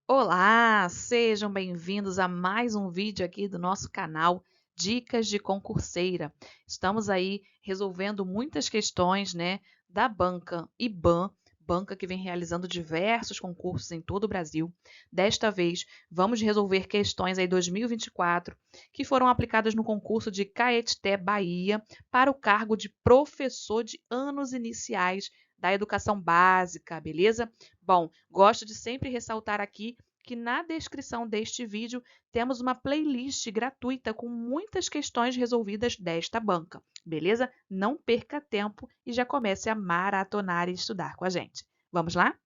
Olá, sejam bem-vindos a mais um vídeo aqui do nosso canal Dicas de Concurseira. Estamos aí resolvendo muitas questões, né, da banca IBAN, banca que vem realizando diversos concursos em todo o Brasil. Desta vez, vamos resolver questões aí 2024 que foram aplicadas no concurso de Caetité, Bahia, para o cargo de professor de anos iniciais da educação básica, beleza? Bom, gosto de sempre ressaltar aqui que na descrição deste vídeo temos uma playlist gratuita com muitas questões resolvidas desta banca, beleza? Não perca tempo e já comece a maratonar e estudar com a gente. Vamos lá?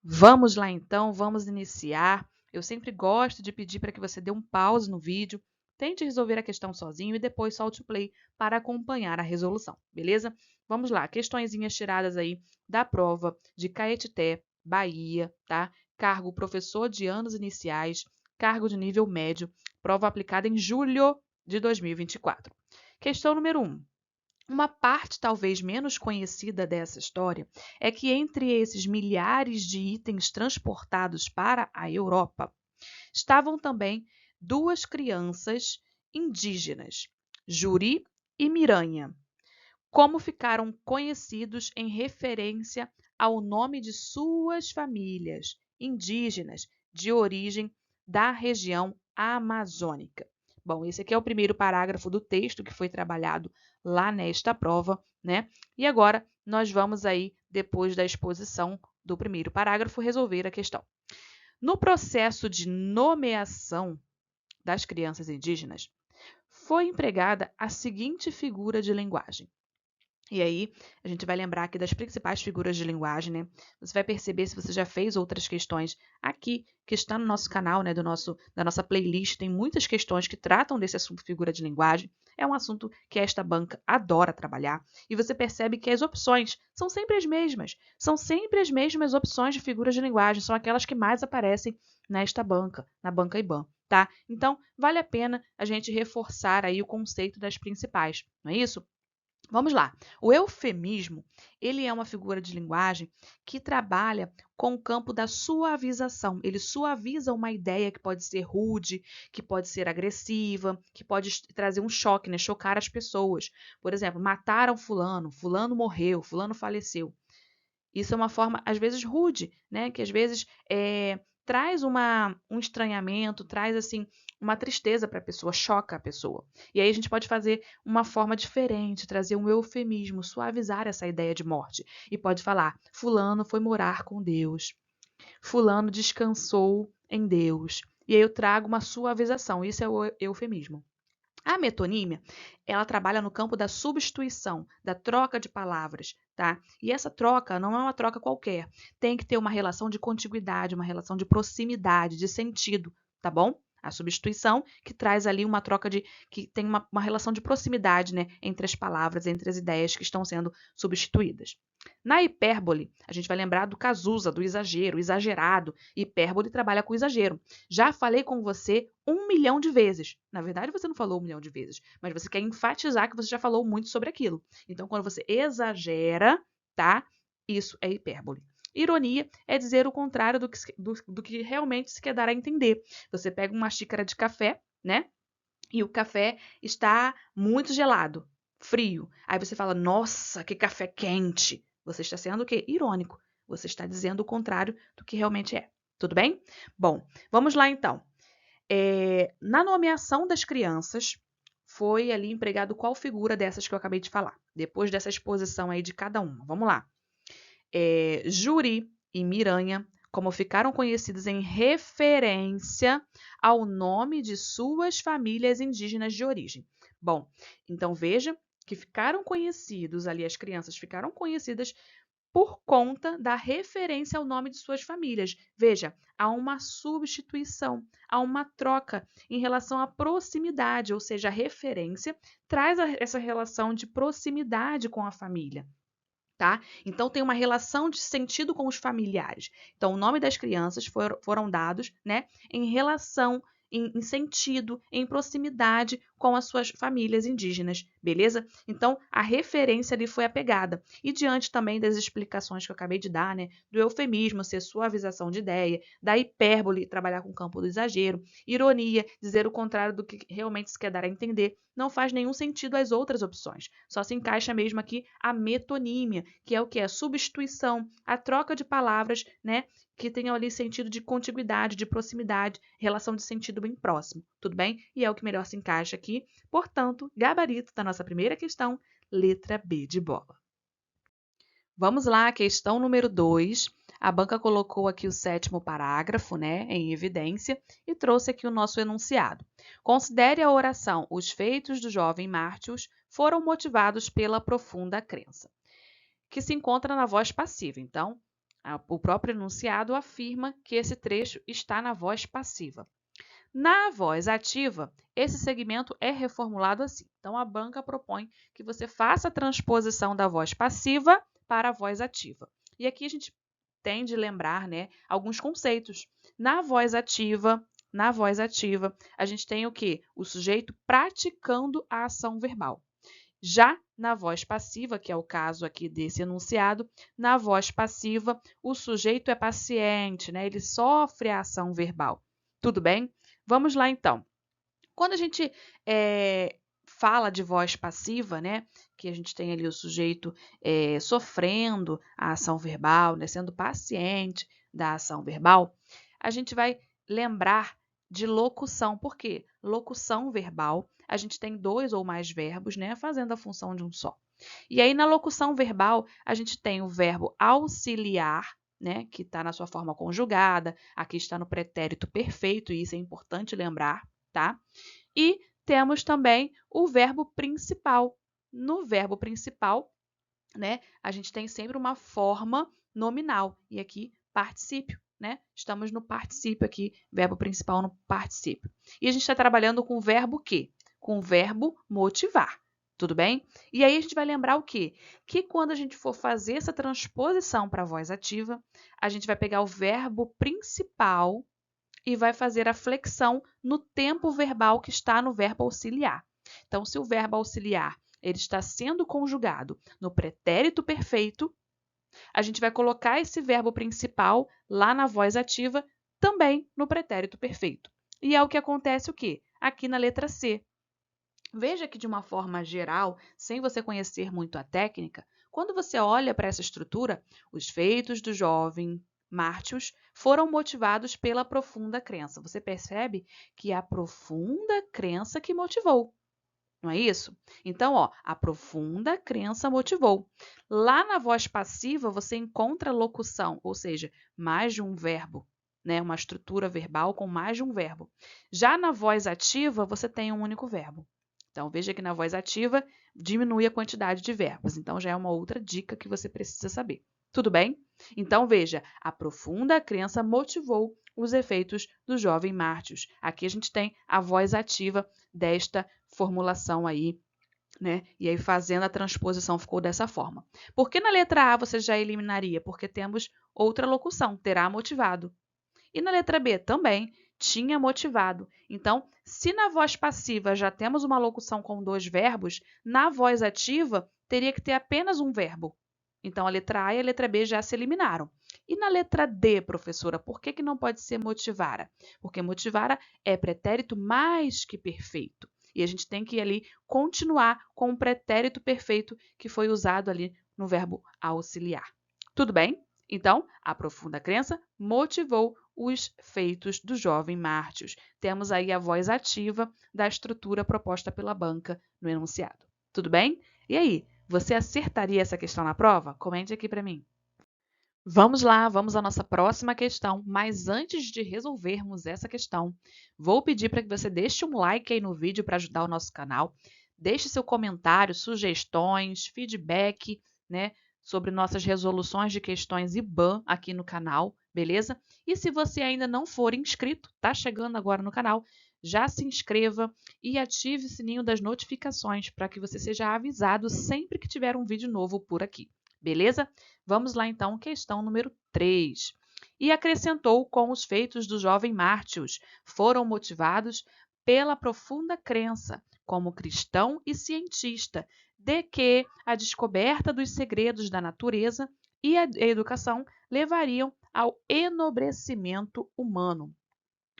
Vamos lá então, vamos iniciar. Eu sempre gosto de pedir para que você dê um pause no vídeo, tente resolver a questão sozinho e depois solte o play para acompanhar a resolução, beleza? Vamos lá, questõezinhas tiradas aí da prova de Caetité, Bahia, tá? Cargo professor de anos iniciais, cargo de nível médio, prova aplicada em julho de 2024. Questão número 1. Uma parte talvez menos conhecida dessa história é que entre esses milhares de itens transportados para a Europa estavam também duas crianças indígenas, Juri e Miranha, como ficaram conhecidos em referência ao nome de suas famílias indígenas de origem da região amazônica. Bom, esse aqui é o primeiro parágrafo do texto que foi trabalhado lá nesta prova, né? E agora nós vamos aí, depois da exposição do primeiro parágrafo, resolver a questão. No processo de nomeação das crianças indígenas, foi empregada a seguinte figura de linguagem. E aí, a gente vai lembrar aqui das principais figuras de linguagem, né? Você vai perceber se você já fez outras questões aqui, que está no nosso canal, né? Da nossa playlist, tem muitas questões que tratam desse assunto figura de linguagem. É um assunto que esta banca adora trabalhar. E você percebe que as opções são sempre as mesmas. São sempre as mesmas opções de figuras de linguagem. São aquelas que mais aparecem nesta banca, na banca IBAN, tá? Então, vale a pena a gente reforçar aí o conceito das principais, não é isso? Vamos lá. O eufemismo, ele é uma figura de linguagem que trabalha com o campo da suavização. Ele suaviza uma ideia que pode ser rude, que pode ser agressiva, que pode trazer um choque, né? Chocar as pessoas. Por exemplo, mataram fulano, fulano morreu, fulano faleceu. Isso é uma forma, às vezes, rude, né? Que às vezes traz um estranhamento, traz assim uma tristeza para a pessoa, choca a pessoa. E aí a gente pode fazer uma forma diferente, trazer um eufemismo, suavizar essa ideia de morte. E pode falar: fulano foi morar com Deus, fulano descansou em Deus. E aí eu trago uma suavização. Isso é o eufemismo. A metonímia, ela trabalha no campo da substituição, da troca de palavras, tá? E essa troca não é uma troca qualquer. Tem que ter uma relação de contiguidade, uma relação de proximidade, de sentido, tá bom? A substituição que traz ali uma troca que tem uma relação de proximidade, né, entre as palavras, entre as ideias que estão sendo substituídas. Na hipérbole, a gente vai lembrar do Cazuza, do exagero, exagerado. Hipérbole trabalha com exagero. Já falei com você 1 milhão de vezes. Na verdade, você não falou 1 milhão de vezes, mas você quer enfatizar que você já falou muito sobre aquilo. Então, quando você exagera, tá? Isso é hipérbole. Ironia é dizer o contrário do que realmente se quer dar a entender. Você pega uma xícara de café, né? E o café está muito gelado, frio. Aí você fala, nossa, que café quente. Você está sendo o quê? Irônico. Você está dizendo o contrário do que realmente é. Tudo bem? Bom, vamos lá então. Na nomeação das crianças, foi ali empregado qual figura dessas que eu acabei de falar? Depois dessa exposição aí de cada uma. Vamos lá. Juri e Miranha, como ficaram conhecidos em referência ao nome de suas famílias indígenas de origem. Bom, então veja que ficaram conhecidos ali, as crianças ficaram conhecidas por conta da referência ao nome de suas famílias. Veja, há uma substituição, há uma troca em relação à proximidade, ou seja, a referência traz essa relação de proximidade com a família. Tá? Então tem uma relação de sentido com os familiares. Então o nome das crianças foram dados, né, em relação, em sentido, em proximidade com as suas famílias indígenas, beleza? Então, a referência ali foi a pegada. E diante também das explicações que eu acabei de dar, né, do eufemismo ser suavização de ideia, da hipérbole, trabalhar com o campo do exagero, ironia, dizer o contrário do que realmente se quer dar a entender, não faz nenhum sentido as outras opções. Só se encaixa mesmo aqui a metonímia, que é o que? A substituição, a troca de palavras, né, que tenham ali sentido de contiguidade, de proximidade, relação de sentido bem próximo, tudo bem? E é o que melhor se encaixa aqui. Portanto, gabarito da nossa primeira questão, letra B de bola. Vamos lá, questão número 2. A banca colocou aqui o 7º parágrafo, né, em evidência e trouxe aqui o nosso enunciado. Considere a oração: os feitos do jovem Mártios foram motivados pela profunda crença, que se encontra na voz passiva. Então, o próprio enunciado afirma que esse trecho está na voz passiva. Na voz ativa, esse segmento é reformulado assim. Então, a banca propõe que você faça a transposição da voz passiva para a voz ativa. E aqui a gente tem de lembrar, né, alguns conceitos. Na voz ativa, a gente tem o quê? O sujeito praticando a ação verbal. Já na voz passiva, que é o caso aqui desse enunciado, na voz passiva, o sujeito é paciente, né? Ele sofre a ação verbal. Tudo bem? Vamos lá, então. Quando a gente fala de voz passiva, né? Que a gente tem ali o sujeito sofrendo a ação verbal, né? Sendo paciente da ação verbal, a gente vai lembrar de locução. Por quê? Locução verbal, a gente tem 2 ou mais verbos, né, fazendo a função de um só. E aí, na locução verbal, a gente tem o verbo auxiliar, né, que está na sua forma conjugada, aqui está no pretérito perfeito, e isso é importante lembrar, tá? E temos também o verbo principal. No verbo principal, né, a gente tem sempre uma forma nominal, e aqui particípio. Né? Estamos no particípio aqui, verbo principal no particípio. E a gente está trabalhando com o verbo o quê? Com o verbo motivar, tudo bem? E aí a gente vai lembrar o quê? Que quando a gente for fazer essa transposição para a voz ativa, a gente vai pegar o verbo principal e vai fazer a flexão no tempo verbal que está no verbo auxiliar. Então, se o verbo auxiliar ele está sendo conjugado no pretérito perfeito, a gente vai colocar esse verbo principal lá na voz ativa, também no pretérito perfeito. E é o que acontece o quê? Aqui na letra C. Veja que de uma forma geral, sem você conhecer muito a técnica, quando você olha para essa estrutura, os feitos do jovem Mártios foram motivados pela profunda crença. Você percebe que é a profunda crença que motivou. Não é isso? Então, ó, a profunda crença motivou. Lá na voz passiva, você encontra locução, ou seja, mais de um verbo, né? Uma estrutura verbal com mais de um verbo. Já na voz ativa, você tem um único verbo. Então, veja que na voz ativa diminui a quantidade de verbos. Então, já é uma outra dica que você precisa saber. Tudo bem? Então, veja, a profunda crença motivou os efeitos do jovem Mártios. Aqui a gente tem a voz ativa desta formulação aí, né? E aí, fazendo a transposição, ficou dessa forma. Por que na letra A você já eliminaria? Porque temos outra locução, terá motivado. E na letra B também, tinha motivado. Então, se na voz passiva já temos uma locução com 2 verbos, na voz ativa teria que ter apenas um verbo. Então, a letra A e a letra B já se eliminaram. E na letra D, professora, por que não pode ser motivara? Porque motivara é pretérito mais que perfeito. E a gente tem que ali continuar com o pretérito perfeito que foi usado ali no verbo auxiliar. Tudo bem? Então, a profunda crença motivou os feitos do jovem Mártios. Temos aí a voz ativa da estrutura proposta pela banca no enunciado. Tudo bem? E aí, você acertaria essa questão na prova? Comente aqui para mim. Vamos lá, vamos à nossa próxima questão, mas antes de resolvermos essa questão, vou pedir para que você deixe um like aí no vídeo para ajudar o nosso canal, deixe seu comentário, sugestões, feedback, né, sobre nossas resoluções de questões IBAN aqui no canal, beleza? E se você ainda não for inscrito, tá chegando agora no canal, já se inscreva e ative o sininho das notificações para que você seja avisado sempre que tiver um vídeo novo por aqui. Beleza? Vamos lá então, questão número 3. E acrescentou com os feitos do jovem Mártios, foram motivados pela profunda crença, como cristão e cientista, de que a descoberta dos segredos da natureza e a educação levariam ao enobrecimento humano.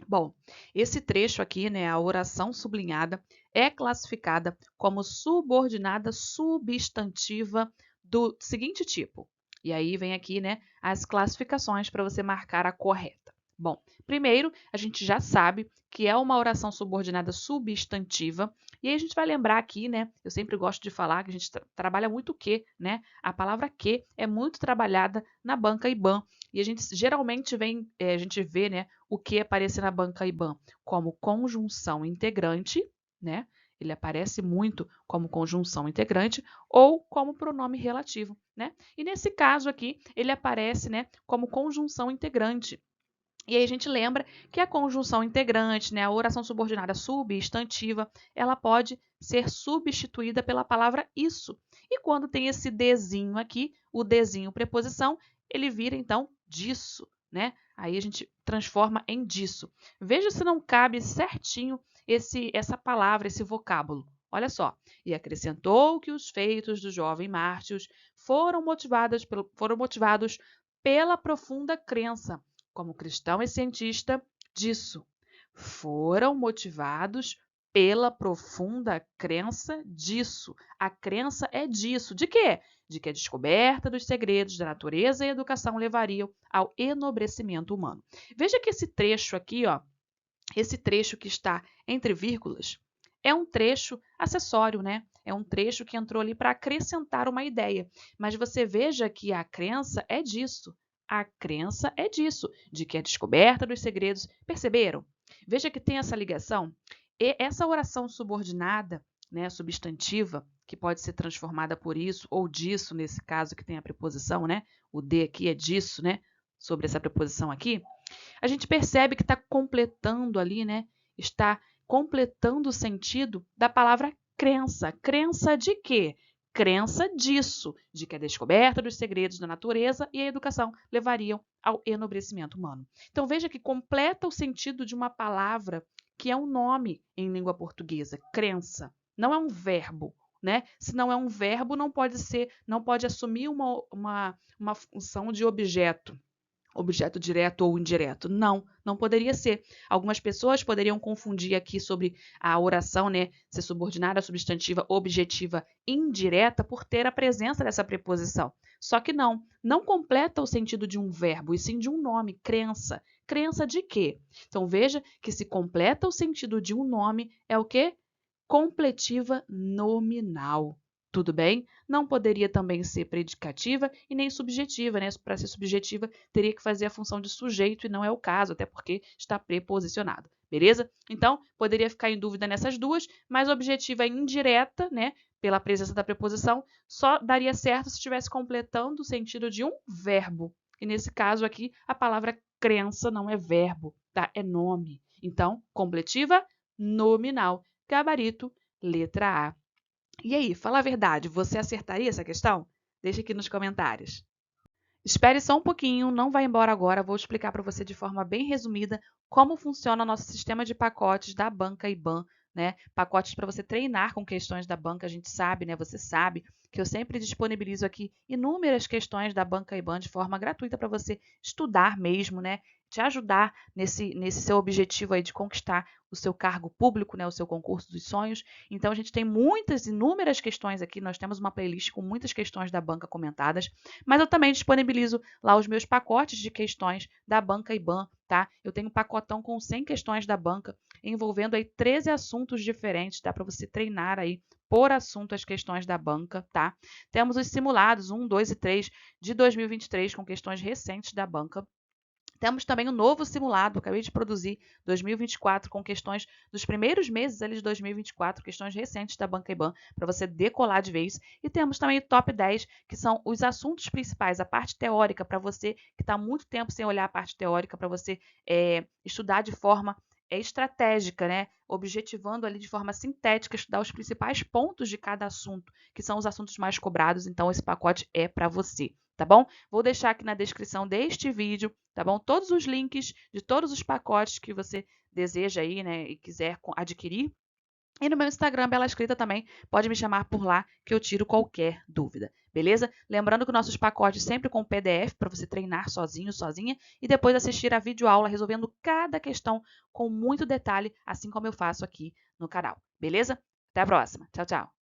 Bom, esse trecho aqui, né, a oração sublinhada, é classificada como subordinada substantiva do seguinte tipo. E aí vem aqui, né, as classificações para você marcar a correta. Bom, primeiro, a gente já sabe que é uma oração subordinada substantiva. E aí a gente vai lembrar aqui, né, eu sempre gosto de falar que a gente trabalha muito o que, né? A palavra que é muito trabalhada na banca IBAN. E a gente geralmente a gente vê, né, o que aparece na banca IBAN como conjunção integrante, né? Ele aparece muito como conjunção integrante ou como pronome relativo, né? E nesse caso aqui, ele aparece, né, como conjunção integrante. E aí a gente lembra que a conjunção integrante, né, a oração subordinada substantiva, ela pode ser substituída pela palavra isso. E quando tem esse desinho aqui, o desinho preposição, ele vira então disso, né? Aí a gente transforma em disso. Veja se não cabe certinho essa palavra, esse vocábulo. Olha só. E acrescentou que os feitos do jovem Mártios foram motivados pela profunda crença como cristão e cientista, disso. Foram motivados pela profunda crença disso. A crença é disso. De quê? De que a descoberta dos segredos da natureza e a educação levariam ao enobrecimento humano. Veja que esse trecho aqui, ó, esse trecho que está entre vírgulas, é um trecho acessório, né? É um trecho que entrou ali para acrescentar uma ideia. Mas você veja que a crença é disso. A crença é disso, de que a descoberta dos segredos. Perceberam? Veja que tem essa ligação. E essa oração subordinada, né, substantiva, que pode ser transformada por isso ou disso, nesse caso que tem a preposição, né? O de aqui é disso, né? Sobre essa preposição aqui. A gente percebe que está completando ali, né? Está completando o sentido da palavra crença. Crença de quê? Crença disso, de que a descoberta dos segredos da natureza e a educação levariam ao enobrecimento humano. Então veja que completa o sentido de uma palavra que é um nome em língua portuguesa, crença. Não é um verbo, né? Se não é um verbo, não pode assumir uma função de objeto direto ou indireto. Não, não poderia ser. Algumas pessoas poderiam confundir aqui sobre a oração, né, ser subordinada, substantiva, objetiva, indireta por ter a presença dessa preposição. Só que não completa o sentido de um verbo, e sim de um nome, crença. Crença de quê? Então veja que se completa o sentido de um nome é o quê? Completiva nominal. Tudo bem? Não poderia também ser predicativa e nem subjetiva, né? Para ser subjetiva, teria que fazer a função de sujeito e não é o caso, até porque está preposicionado. Beleza? Então, poderia ficar em dúvida nessas duas, mas objetiva indireta, né? Pela presença da preposição, só daria certo se estivesse completando o sentido de um verbo. E nesse caso aqui, a palavra crença não é verbo, tá? É nome. Então, completiva nominal. Gabarito, letra A. E aí, fala a verdade, você acertaria essa questão? Deixa aqui nos comentários. Espere só um pouquinho, não vai embora agora, vou explicar para você de forma bem resumida como funciona o nosso sistema de pacotes da banca IBAN, né? Pacotes para você treinar com questões da banca, a gente sabe, né? Você sabe que eu sempre disponibilizo aqui inúmeras questões da banca IBAN de forma gratuita para você estudar mesmo, né? Te ajudar nesse seu objetivo aí de conquistar o seu cargo público, né, o seu concurso dos sonhos. Então, a gente tem inúmeras questões aqui, nós temos uma playlist com muitas questões da banca comentadas, mas eu também disponibilizo lá os meus pacotes de questões da banca IBAN, tá? Eu tenho um pacotão com 100 questões da banca, envolvendo aí 13 assuntos diferentes, dá para você treinar aí por assunto as questões da banca, tá? Temos os simulados 1, 2 e 3 de 2023 com questões recentes da banca. Temos também o novo simulado, acabei de produzir, 2024, com questões dos primeiros meses ali de 2024, questões recentes da Banca IBAN, para você decolar de vez. E temos também o top 10, que são os assuntos principais, a parte teórica, para você que está há muito tempo sem olhar a parte teórica, para você estudar de forma estratégica, né? Objetivando ali de forma sintética, estudar os principais pontos de cada assunto, que são os assuntos mais cobrados. Então, esse pacote é para você. Tá bom? Vou deixar aqui na descrição deste vídeo, tá bom? Todos os links de todos os pacotes que você deseja aí, né, e quiser adquirir. E no meu Instagram, Bela Escrita também, pode me chamar por lá que eu tiro qualquer dúvida, beleza? Lembrando que nossos pacotes sempre com PDF para você treinar sozinho, sozinha, e depois assistir a videoaula resolvendo cada questão com muito detalhe, assim como eu faço aqui no canal, beleza? Até a próxima. Tchau, tchau.